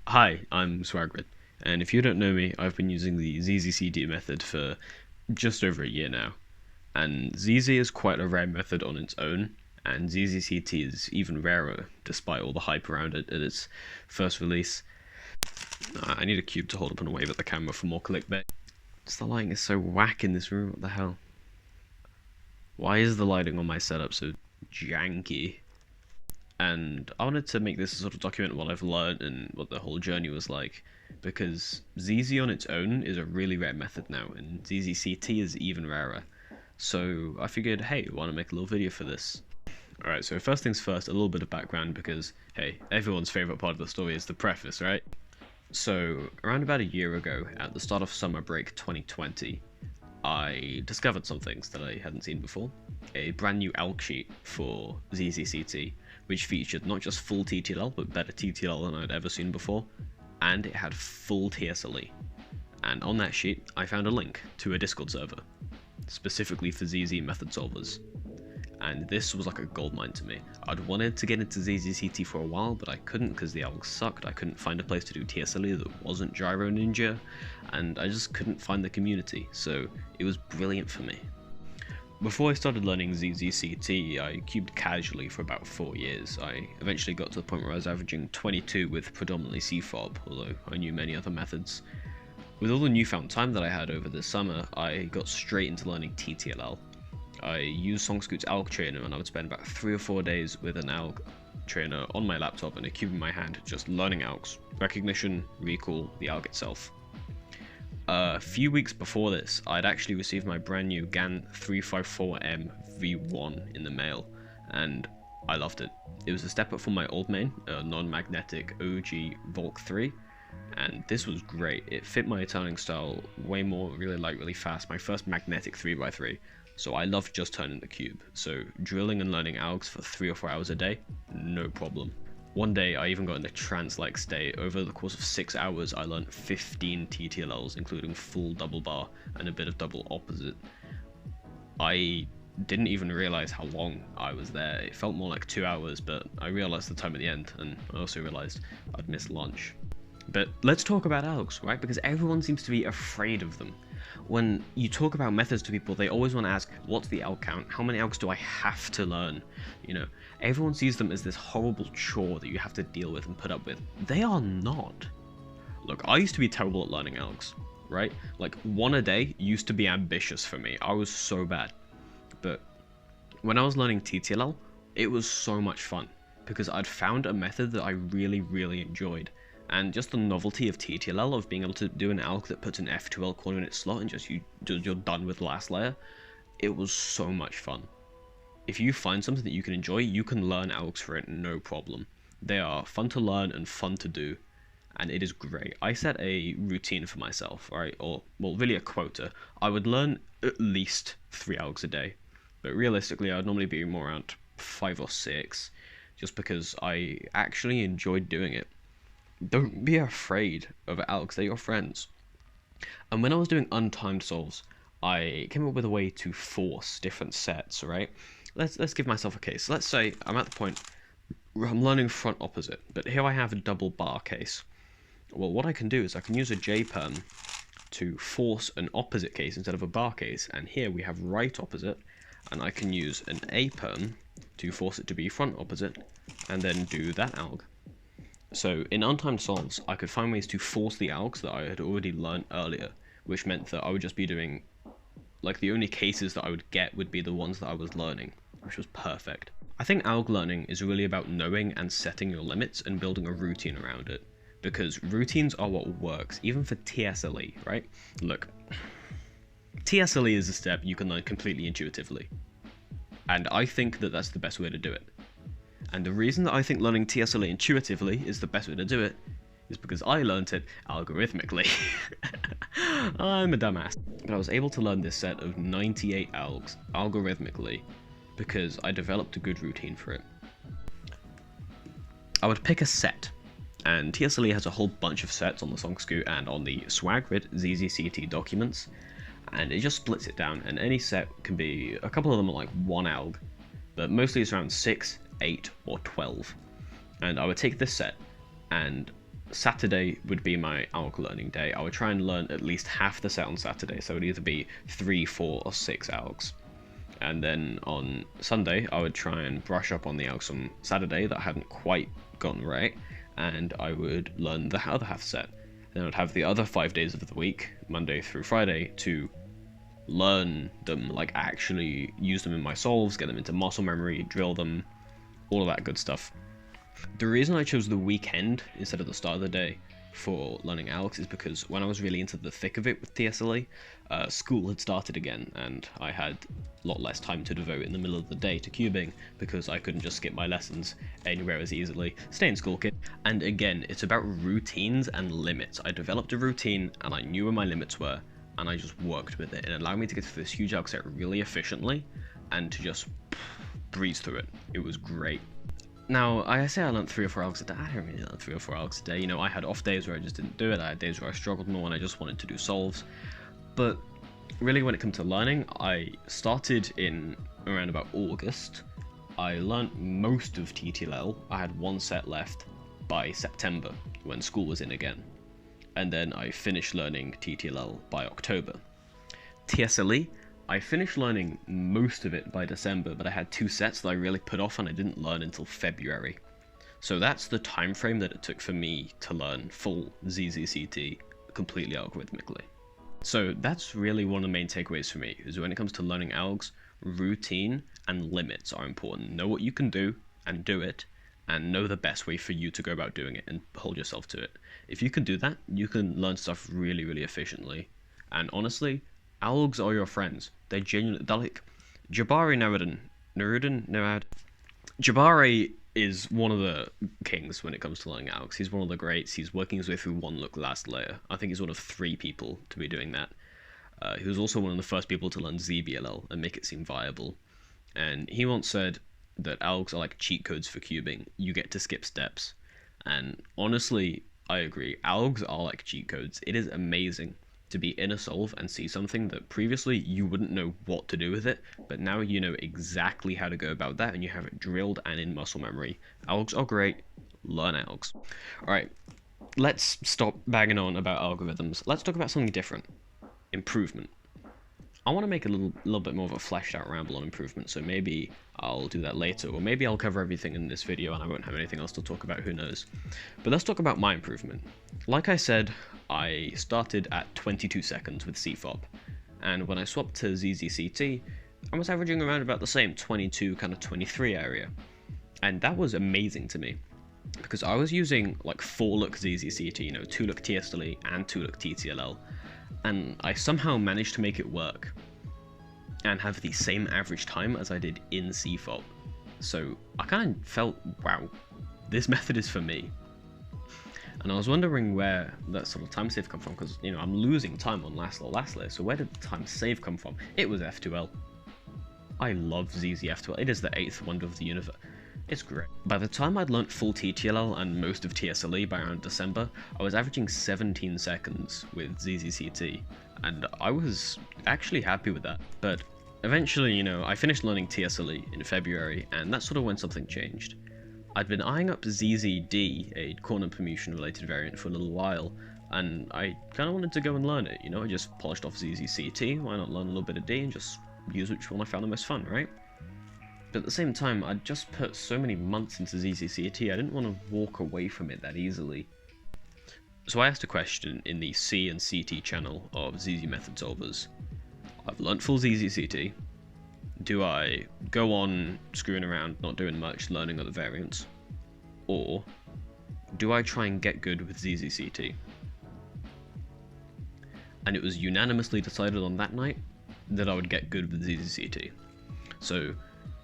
Hi, I'm Swagrid, and if you don't know me, I've been using the ZZCT method for just over a year now. And ZZ is quite a rare method on its own, and ZZCT is even rarer despite all the hype around it at its first release. I need a cube to hold up and wave at the camera for more clickbait. Just the lighting is so whack in this room, what the hell? Why is the lighting on my setup so janky? And I wanted to make this a sort of document what I've learned and what the whole journey was like, because ZZ on its own is a really rare method now, and ZZCT is even rarer. So I figured, hey, why not make a little video for this? Alright, so first things first, a little bit of background, because, hey, everyone's favourite part of the story is the preface, right? So, around about a year ago, at the start of summer break 2020, I discovered some things that I hadn't seen before. A brand new alg sheet for ZZCT, which featured not just full TTL, but better TTL than I'd ever seen before, and it had full TSLE. And on that sheet, I found a link to a Discord server, specifically for ZZ method solvers. And this was like a goldmine to me. I'd wanted to get into ZZCT for a while, but I couldn't because the algs sucked. I couldn't find a place to do TSLE that wasn't Gyro Ninja, and I just couldn't find the community, so it was brilliant for me. Before I started learning ZZCT, I cubed casually for about 4 years. I eventually got to the point where I was averaging 22 with predominantly CFOB, although I knew many other methods. With all the newfound time that I had over the summer, I got straight into learning TTLL. I used SongScoot's alg trainer, and I would spend about 3 or 4 days with an alg trainer on my laptop and a cube in my hand, just learning algs. Recognition, recall, the alg itself. A few weeks before this, I'd actually received my brand new GAN 354M V1 in the mail, and I loved it. It was a step up from my old main, a non-magnetic OG Volk 3, and this was great. It fit my turning style way more, really light, really fast, my first magnetic 3x3, so I loved just turning the cube. So drilling and learning algs for 3 or 4 hours a day, no problem. One day I even got in a trance-like state. Over the course of 6 hours I learned 15 TTLLs, including full double bar and a bit of double opposite. I didn't even realise how long I was there. It felt more like 2 hours, but I realised the time at the end, and I also realised I'd missed lunch. But let's talk about algs, right? Because everyone seems to be afraid of them. When you talk about methods to people, they always want to ask, what's the alg count? How many algs do I have to learn? You know, everyone sees them as this horrible chore that you have to deal with and put up with. They are not. Look, I used to be terrible at learning algs, right? Like, 1 a day used to be ambitious for me. I was so bad. But when I was learning TTLL, it was so much fun, because I'd found a method that I really, really enjoyed. And just the novelty of TTLL, of being able to do an alg that puts an F2L coordinate slot and you're done with the last layer, it was so much fun. If you find something that you can enjoy, you can learn algs for it, no problem. They are fun to learn and fun to do, and it is great. I set a routine for myself, right? Or, well, really a quota. I would learn at least 3 algs a day, but realistically I would normally be more around 5 or 6, just because I actually enjoyed doing it. Don't be afraid of algs, they're your friends. And when I was doing untimed solves, I came up with a way to force different sets, right? Let's give myself a case. Let's say I'm at the point where I'm learning front opposite, but here I have a double bar case. Well, what I can do is I can use a J-perm to force an opposite case instead of a bar case, and here we have right opposite, and I can use an A-perm to force it to be front opposite, and then do that alg. So in untimed solves, I could find ways to force the algs that I had already learned earlier, which meant that I would just be doing, like, the only cases that I would get would be the ones that I was learning, which was perfect. I think alg learning is really about knowing and setting your limits and building a routine around it, because routines are what works, even for TSLE, right? Look, TSLE is a step you can learn completely intuitively, and I think that that's the best way to do it. And the reason that I think learning TSLE intuitively is the best way to do it is because I learned it algorithmically. I'm a dumbass. But I was able to learn this set of 98 algs algorithmically because I developed a good routine for it. I would pick a set, and TSLE has a whole bunch of sets on the SongScoot and on the Swagrid ZZCT documents, and it just splits it down, and any set can be, a couple of them are like 1 alg, but mostly it's around 6, 8 or 12. And I would take this set and Saturday would be my ALG learning day. I would try and learn at least half the set on Saturday, so it would either be 3, 4, or 6 ALGs. And then on Sunday, I would try and brush up on the ALGs from Saturday that I hadn't quite gotten right, and I would learn the other half set. Then I'd have the other 5 days of the week, Monday through Friday, to learn them, like actually use them in my solves, get them into muscle memory, drill them, all of that good stuff. The reason I chose the weekend instead of the start of the day for learning ALGs is because when I was really into the thick of it with TSLE, school had started again, and I had a lot less time to devote in the middle of the day to cubing because I couldn't just skip my lessons anywhere as easily. Stay in school, kid. And again, it's about routines and limits. I developed a routine and I knew where my limits were, and I just worked with it. It allowed me to get through this huge ALG set really efficiently and to just breeze through it. It was great. Now, I say I learned 3 or 4 ALGs a day. I don't really learn 3 or 4 ALGs a day. You know, I had off days where I just didn't do it. I had days where I struggled more and I just wanted to do solves. But really, when it comes to learning, I started in around about August. I learned most of TTL. I had 1 set left by September when school was in again. And then I finished learning TTL by October. TSLE, I finished learning most of it by December, but I had 2 sets that I really put off and I didn't learn until February. So that's the time frame that it took for me to learn full ZZCT completely algorithmically. So that's really one of the main takeaways for me, is when it comes to learning ALGs, routine and limits are important. Know what you can do and do it, and know the best way for you to go about doing it and hold yourself to it. If you can do that, you can learn stuff really, really efficiently. And honestly, ALGs are your friends. They're genuinely, they're like Jabari Narudin. Jabari is one of the kings when it comes to learning ALGs. He's one of the greats. He's working his way through one look last layer. I think he's one of 3 people to be doing that. He was also one of the first people to learn ZBLL and make it seem viable. And he once said that ALGs are like cheat codes for cubing. You get to skip steps. And honestly, I agree. ALGs are like cheat codes. It is amazing to be in a solve and see something that previously you wouldn't know what to do with it, but now you know exactly how to go about that and you have it drilled and in muscle memory. ALGs are great. Learn ALGs. Alright, let's stop banging on about algorithms. Let's talk about something different. Improvement. I want to make a little bit more of a fleshed out ramble on improvement, so maybe I'll do that later, or maybe I'll cover everything in this video and I won't have anything else to talk about, who knows. But let's talk about my improvement. Like I said, I started at 22 seconds with CFOP, and when I swapped to ZZCT, I was averaging around about the same, 22, kind of 23 area. And that was amazing to me, because I was using like 4-look ZZCT, you know, 2-look TSLE and 2-look TTLL, and I somehow managed to make it work and have the same average time as I did in CFOP. So I kind of felt, wow, this method is for me. And I was wondering where that sort of time save come from, because, you know, I'm losing time on last layer, so where did the time save come from? It was F2L. I love ZZ F2L. It is the 8th wonder of the universe. It's great. By the time I'd learnt full TTLL and most of TSLE by around December, I was averaging 17 seconds with ZZCT, and I was actually happy with that. But eventually, you know, I finished learning TSLE in February, and that's sort of when something changed. I'd been eyeing up ZZD, a corner permutation related variant, for a little while, and I kind of wanted to go and learn it, you know. I just polished off ZZCT, why not learn a little bit of D and just use which one I found the most fun, right? But at the same time, I'd just put so many months into ZZCT, I didn't want to walk away from it that easily. So I asked a question in the C and CT channel of ZZ Method Solvers. I've learnt full ZZCT. Do I go on screwing around, not doing much, learning other variants? Or do I try and get good with ZZCT? And it was unanimously decided on that night that I would get good with ZZCT. So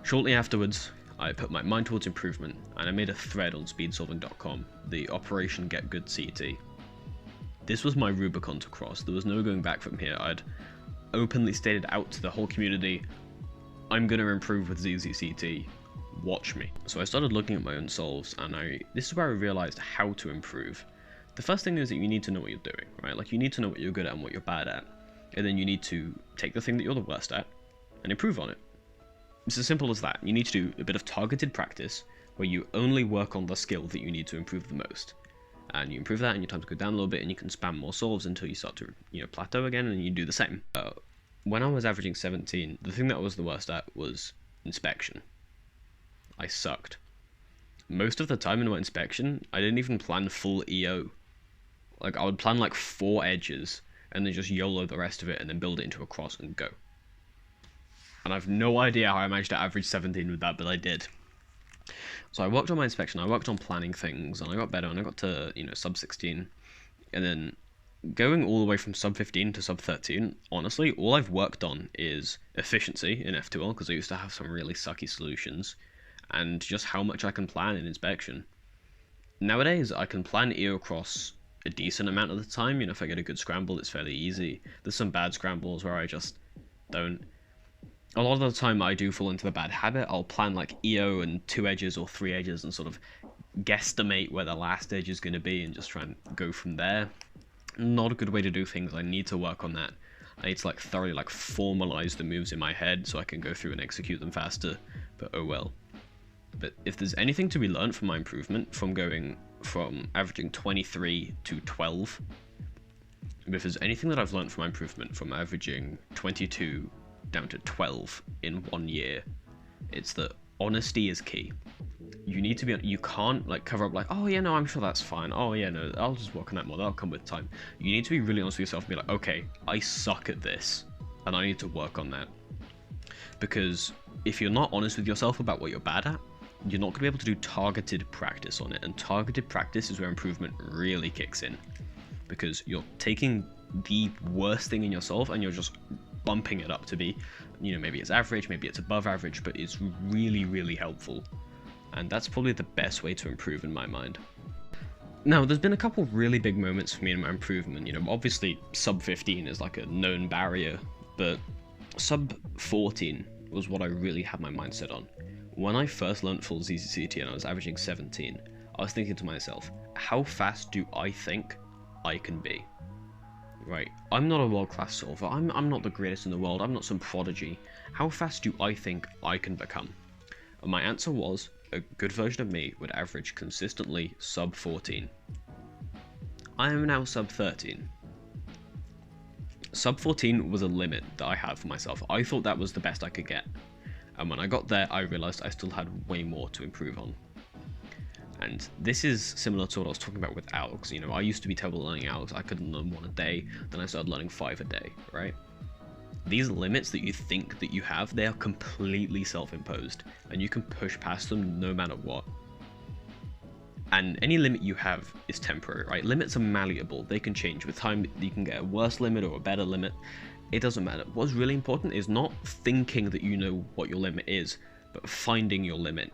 shortly afterwards, I put my mind towards improvement, and I made a thread on speedsolving.com, the Operation Get Good CT. This was my Rubicon to cross. There was no going back from here. I'd openly stated out to the whole community, I'm going to improve with ZZCT, watch me. So I started looking at my own solves, and this is where I realized how to improve. The first thing is that you need to know what you're doing, right? Like, you need to know what you're good at and what you're bad at, and then you need to take the thing that you're the worst at and improve on it. It's as simple as that. You need to do a bit of targeted practice where you only work on the skill that you need to improve the most. and you improve that, and your times go down a little bit, and you can spam more solves until you start to, plateau again, and you do the same. When I was averaging 17, the thing that I was the worst at was inspection. I sucked. Most of the time in my inspection, I didn't even plan full EO. Like, I would plan like 4 edges, and then just YOLO the rest of it, and then build it into a cross and go. And I've no idea how I managed to average 17 with that, but I did. So I worked on my inspection, I worked on planning things, and I got better, and I got to, sub 16. And then going all the way from sub 15 to sub 13, honestly, all I've worked on is efficiency in F2L, because I used to have some really sucky solutions, and just how much I can plan in inspection. Nowadays, I can plan EO across a decent amount of the time. If I get a good scramble, it's fairly easy. There's some bad scrambles where I just don't. A lot of the time I do fall into the bad habit. I'll plan like EO and 2 edges or 3 edges and sort of guesstimate where the last edge is going to be and just try and go from there. Not a good way to do things. I need to work on that. I need to thoroughly formalize the moves in my head so I can go through and execute them faster, but oh well. But if there's anything to be learned from my improvement, from going from averaging 23 to 12, if there's anything that I've learned from my improvement from averaging 22 down to 12 in 1 year, it's that honesty is key. You need to be, you can't cover up oh yeah, no, I'm sure that's fine. Oh yeah, no, I'll just work on that more, that'll come with time. You need to be really honest with yourself and be like, okay, I suck at this, and I need to work on that. Because if you're not honest with yourself about what you're bad at, you're not going to be able to do targeted practice on it, and targeted practice is where improvement really kicks in. Because you're taking the worst thing in yourself and you're just bumping it up to be, maybe it's average, maybe it's above average, but it's really, really helpful. And that's probably the best way to improve in my mind. Now, there's been a couple really big moments for me in my improvement. Obviously sub 15 is a known barrier, but sub 14 was what I really had my mindset on. When I first learned full ZZCT and I was averaging 17, I was thinking to myself, how fast do I think I can be? Right, I'm not a world-class solver, I'm not the greatest in the world, I'm not some prodigy. How fast do I think I can become? And my answer was, a good version of me would average consistently sub 14. I am now sub 13. Sub 14 was a limit that I had for myself. I thought that was the best I could get. And when I got there, I realized I still had way more to improve on. And this is similar to what I was talking about with algs. I used to be terrible at learning algs. I couldn't learn 1 a day, then I started learning 5 a day, right? These limits that you think that you have, they are completely self-imposed, and you can push past them no matter what. And any limit you have is temporary, right? Limits are malleable. They can change with time. You can get a worse limit or a better limit. It doesn't matter. What's really important is not thinking that you know what your limit is, but finding your limit,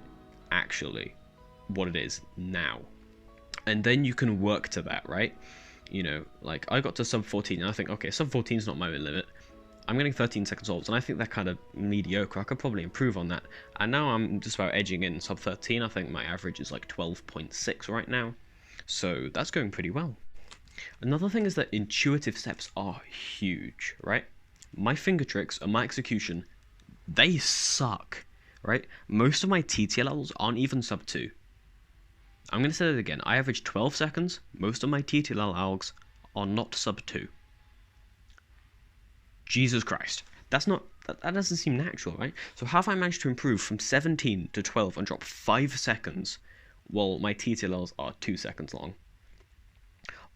actually, what it is now. And then you can work to that, right? I got to sub 14 and I think, okay, sub 14 is not my limit. I'm getting 13-second solves, and I think they're kind of mediocre. I could probably improve on that. And now I'm just about edging in sub 13. I think my average is 12.6 right now. So that's going pretty well. Another thing is that intuitive steps are huge, right? My finger tricks and my execution, they suck, right? Most of my TTL levels aren't even sub 2. I'm going to say that again. I average 12 seconds. Most of my TTL algs are not sub 2. Jesus Christ. That doesn't seem natural, right? So how have I managed to improve from 17 to 12 and drop 5 seconds while my TTLs are 2 seconds long?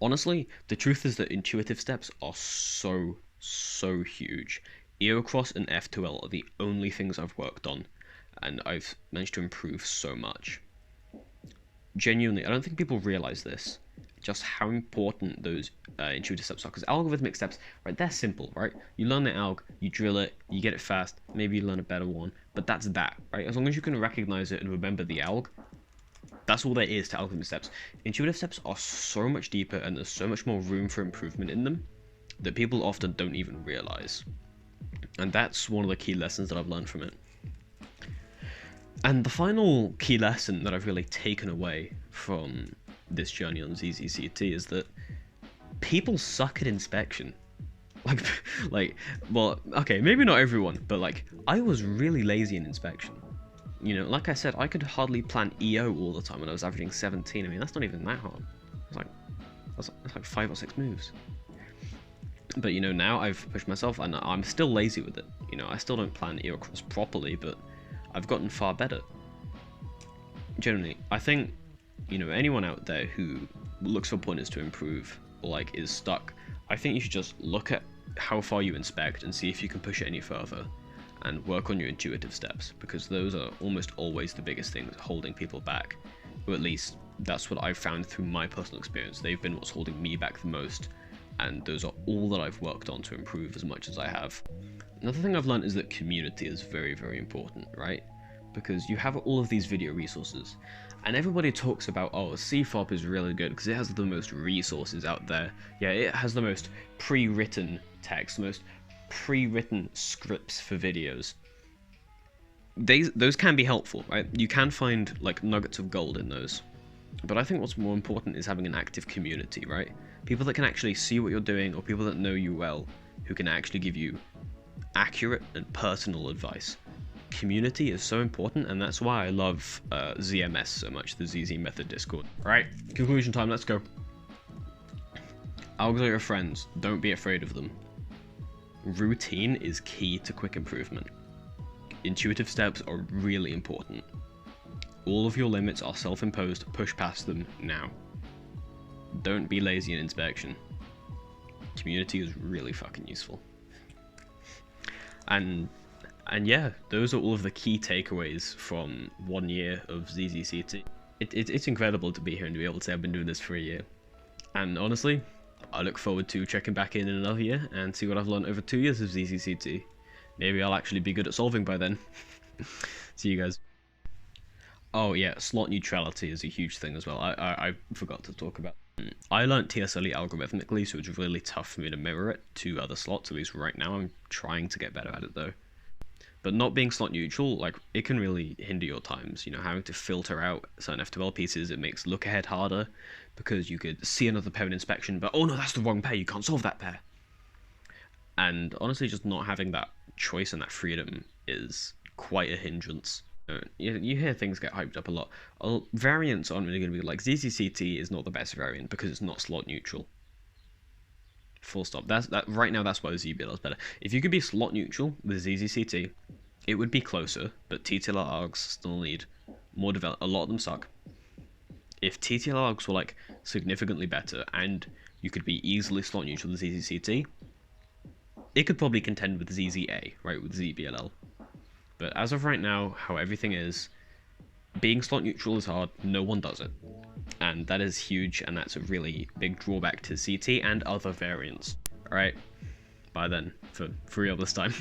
Honestly, the truth is that intuitive steps are so huge. EO Cross and F2L are the only things I've worked on, and I've managed to improve so much. Genuinely, I don't think people realize this, just how important those intuitive steps are, because algorithmic steps, right, they're simple, right? You learn the alg, you drill it, you get it fast, maybe you learn a better one, but that's that, right? As long as you can recognize it and remember the alg, that's all there is to algorithmic steps. Intuitive steps are so much deeper, and there's so much more room for improvement in them that people often don't even realize. And that's one of the key lessons that I've learned from it. And the final key lesson that I've really taken away from this journey on ZZCT is that people suck at inspection. Well, okay, maybe not everyone, but I was really lazy in inspection. Like I said, I could hardly plan EO all the time when I was averaging 17. I mean, that's not even that hard. It's It's like 5 or 6 moves. But you know, now I've pushed myself, and I'm still lazy with it. You know, I still don't plan ear cross properly, but I've gotten far better. Generally, I think, you know, anyone out there who looks for pointers to improve, or like is stuck, I think you should just look at how far you inspect and see if you can push it any further, and work on your intuitive steps, because those are almost always the biggest things holding people back. Or at least that's what I've found through my personal experience. They've been what's holding me back the most, and those are all that I've worked on to improve as much as I have. Another thing I've learned is that community is very, very important, right? Because you have all of these video resources, and everybody talks about, oh, CFOP is really good because it has the most resources out there. Yeah, it has the most pre-written text, the most pre-written scripts for videos. Those can be helpful, right? You can find like nuggets of gold in those. But I think what's more important is having an active community, right? People that can actually see what you're doing, or people that know you well, who can actually give you accurate and personal advice. Community is so important, and that's why I love ZMS so much, the ZZ Method Discord. Right, conclusion time, let's go. Algs are your friends, don't be afraid of them. Routine is key to quick improvement. Intuitive steps are really important. All of your limits are self-imposed, push past them now. Don't be lazy in inspection. Community is really fucking useful. And yeah, those are all of the key takeaways from 1 year of ZZCT. It's incredible to be here and to be able to say I've been doing this for a year. And honestly, I look forward to checking back in another year and see what I've learned over 2 years of ZZCT. Maybe I'll actually be good at solving by then. See you guys. Oh yeah, slot neutrality is a huge thing as well. I forgot to talk about. I learnt TSLE algorithmically, so it's really tough for me to mirror it to other slots, at least right now. I'm trying to get better at it though. But not being slot neutral, like, it can really hinder your times. You know, having to filter out certain FTL pieces, it makes look ahead harder, because you could see another pair in inspection, but oh no, that's the wrong pair, you can't solve that pair. And honestly, just not having that choice and that freedom is quite a hindrance. You hear things get hyped up a lot. Variants aren't really going to be like ZZCT is not the best variant because it's not slot neutral. Full stop. Right now. That's why ZBL is better. If you could be slot neutral with ZZCT, it would be closer. But TTL Algs still need more develop. A lot of them suck. If TTL Algs were like significantly better and you could be easily slot neutral with ZZCT, it could probably contend with ZZA, right, with ZBLL. But as of right now, how everything is, being slot neutral is hard, no one does it. And that is huge, and that's a really big drawback to CT and other variants. Alright, bye then, for real this time.